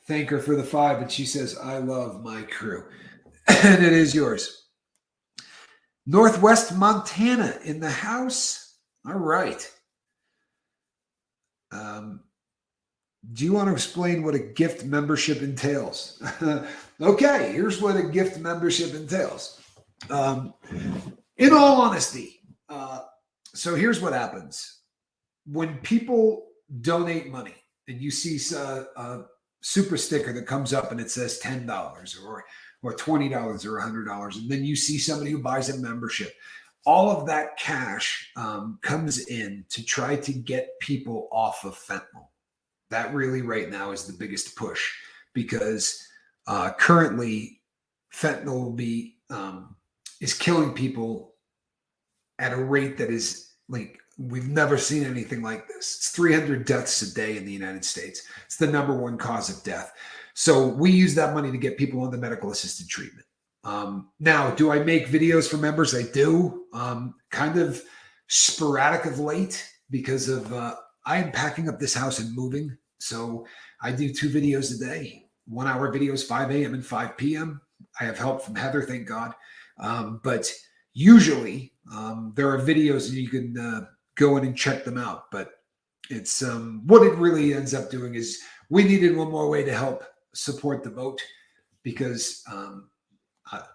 Thank her for the 5, and she says, I love my crew. And it is yours. Northwest Montana in the house. All right. Do you want to explain what a gift membership entails? Okay, here's what a gift membership entails. In all honesty, so here's what happens. When people donate money and you see a super sticker that comes up and it says $10 or $20 or $100, and then you see somebody who buys a membership, all of that cash comes in to try to get people off of fentanyl. That really right now is the biggest push, because currently fentanyl is killing people at a rate that is like we've never seen anything like this. It's 300 deaths a day in the United States. It's the #1 cause of death. So we use that money to get people into medical assisted treatment. Now, do I make videos for members? I do. Kind of sporadic of late because of I am packing up this house and moving. So I do 2 videos a day, 1-hour videos, 5 a.m. and 5 p.m. I have help from Heather, thank God. But usually there are videos and you can go in and check them out. But it's what it really ends up doing is we needed one more way to help support the boat, because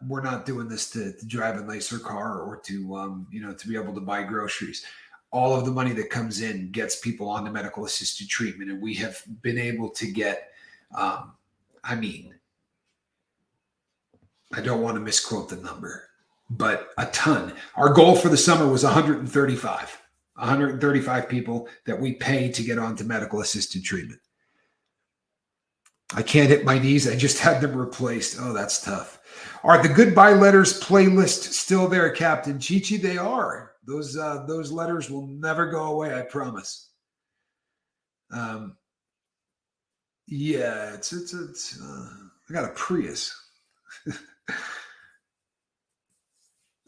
we're not doing this to drive a nicer car or to to be able to buy groceries. All of the money that comes in gets people onto medical assisted treatment, and we have been able to get I don't want to misquote the number, but a ton. Our goal for the summer was 135 people that we pay to get onto medical assisted treatment. I can't hit my knees. I just had them replaced. Oh, that's tough. Are the goodbye letters playlist still there, Captain Chichi? They are. Those letters will never go away, I promise. Yeah, it's I got a Prius.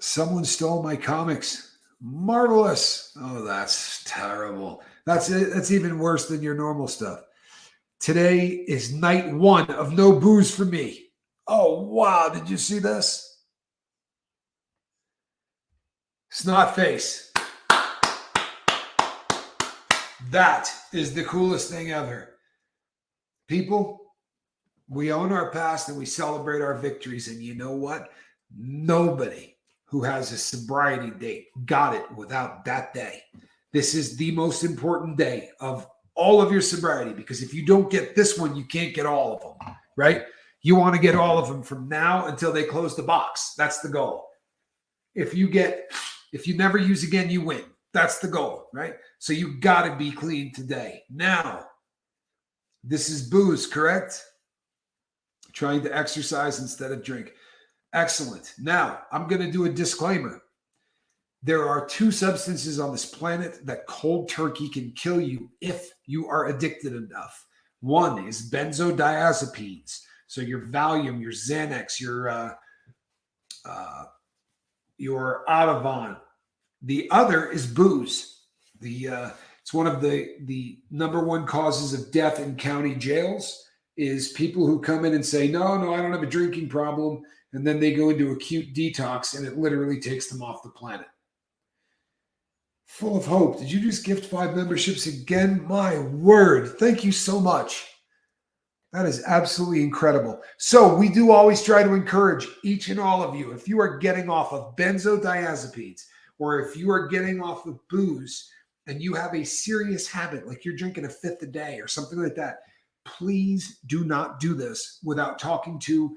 Someone stole my comics. Marvelous. Oh, that's terrible. That's even worse than your normal stuff. Today is night 1 of no booze for me. Oh, wow. Did you see this? Snot face. That is the coolest thing ever. People, we own our past and we celebrate our victories. And you know what? Nobody who has a sobriety date got it without that day. This is the most important day of all of your sobriety, because if you don't get this one, you can't get all of them, right? You want to get all of them from now until they close the box. That's the goal. If you never use again, you win. That's the goal, right? So you got to be clean today. Now, this is booze, correct? Trying to exercise instead of drink. Excellent. Now, I'm going to do a disclaimer. There are 2 substances on this planet that cold turkey can kill you if you are addicted enough. One is benzodiazepines. So your Valium, your Xanax, your Ativan. The other is booze. It's one of the #1 causes of death in county jails is people who come in and say, no, I don't have a drinking problem. and then they go into acute detox, and it literally takes them off the planet. Full of Hope, did you just gift 5 memberships again? My word. Thank you so much. That is absolutely incredible. So we do always try to encourage each and all of you, if you are getting off of benzodiazepines, or if you are getting off of booze and you have a serious habit, like you're drinking a fifth a day or something like that, please do not do this without talking to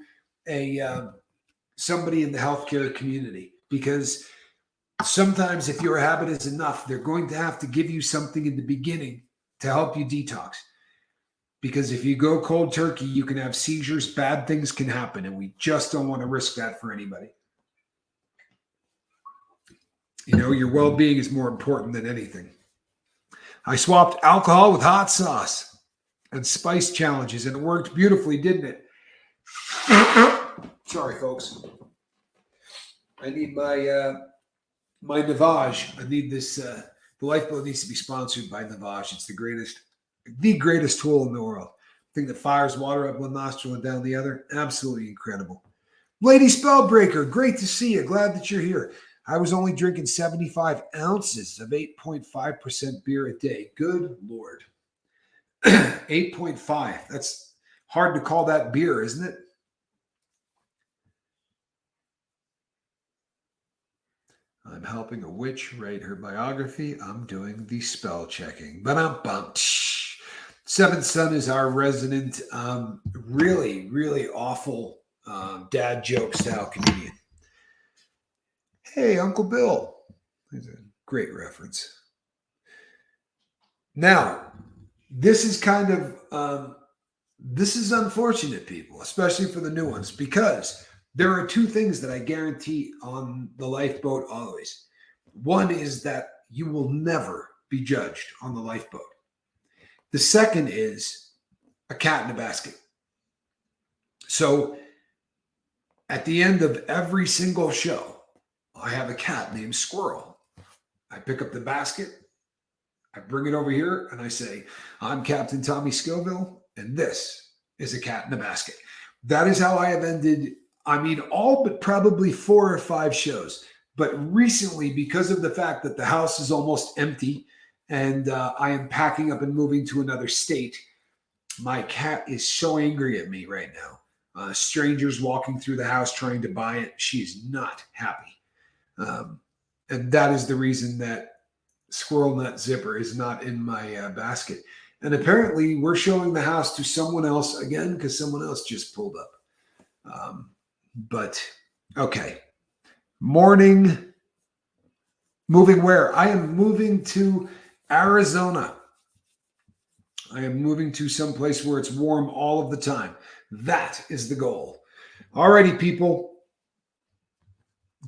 somebody in the healthcare community, because sometimes if your habit is enough, they're going to have to give you something in the beginning to help you detox. Because if you go cold turkey, you can have seizures, bad things can happen, and we just don't want to risk that for anybody. You know, your well-being is more important than anything. I swapped alcohol with hot sauce and spice challenges, and it worked beautifully, didn't it? Sorry, folks. I need my Navage. I need this. The Lifeboat needs to be sponsored by Navage. It's the greatest tool in the world. Thing that fires water up one nostril and down the other. Absolutely incredible. Lady Spellbreaker, great to see you. Glad that you're here. I was only drinking 75 ounces of 8.5% beer a day. Good Lord. 8.5. That's hard to call that beer, isn't it? I'm helping a witch write her biography. I'm doing the spell checking. Ba-dum-bum. Seventh Son is our resident, really, really awful dad joke style comedian. Hey, Uncle Bill. That's a great reference. Now, this is kind of, this is unfortunate, people, especially for the new ones, because there are 2 things that I guarantee on the Lifeboat always. One is that you will never be judged on the Lifeboat. The second is a cat in a basket. So at the end of every single show, I have a cat named Squirrel. I pick up the basket, I bring it over here, and I say, I'm Captain Tommy Scoville, and this is a cat in a basket. That is how I have ended, all but probably 4 or 5 shows. But recently, because of the fact that the house is almost empty and I am packing up and moving to another state, my cat is so angry at me right now. Strangers walking through the house trying to buy it. She is not happy. And that is the reason that Squirrel Nut Zipper is not in my basket. And apparently we're showing the house to someone else again because someone else just pulled up. But okay. Morning. Moving where? I am moving to Arizona. I am moving to some place where it's warm all of the time. That is the goal. Alrighty, people.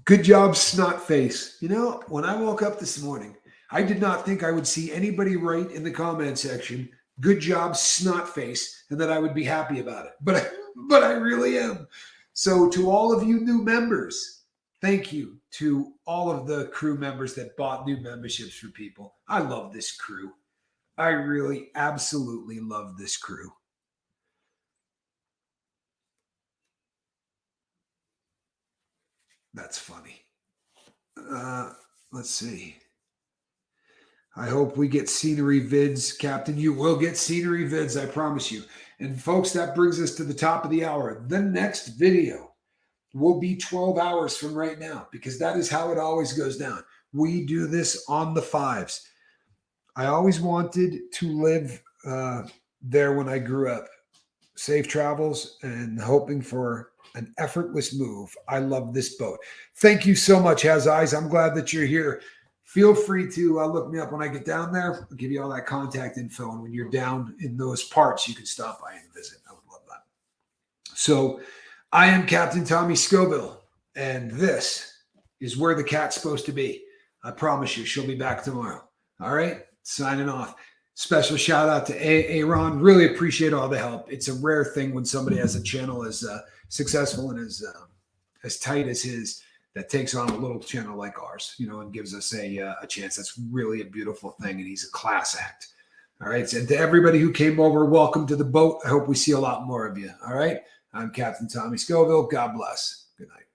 Good job, Snotface. You know, when I woke up this morning, I did not think I would see anybody write in the comment section, good job, Snotface, and that I would be happy about it. But I really am. So to all of you new members, thank you to all of the crew members that bought new memberships for people. I love this crew. I really absolutely love this crew. That's funny. Let's see. I hope we get scenery vids. Captain, you will get scenery vids, I promise you. And folks, that brings us to the top of the hour. The next video will be 12 hours from right now, because that is how it always goes down. We do this on the 5s. I always wanted to live there when I grew up. Safe travels and hoping for an effortless move. I love this boat. Thank you so much, Has Eyes. I'm glad that you're here. Feel free to look me up when I get down there. I'll give you all that contact info. And when you're down in those parts, you can stop by and visit. I would love that. So I am Captain Tommy Scoville, and this is where the cat's supposed to be. I promise you, she'll be back tomorrow. All right? Signing off. Special shout out to Aaron. Really appreciate all the help. It's a rare thing when somebody has a channel as successful and as tight as his that takes on a little channel like ours, and gives us a chance. That's really a beautiful thing, and he's a class act. All right. And to everybody who came over, welcome to the boat. I hope we see a lot more of you. All right. I'm Captain Tommy Scoville. God bless. Good night.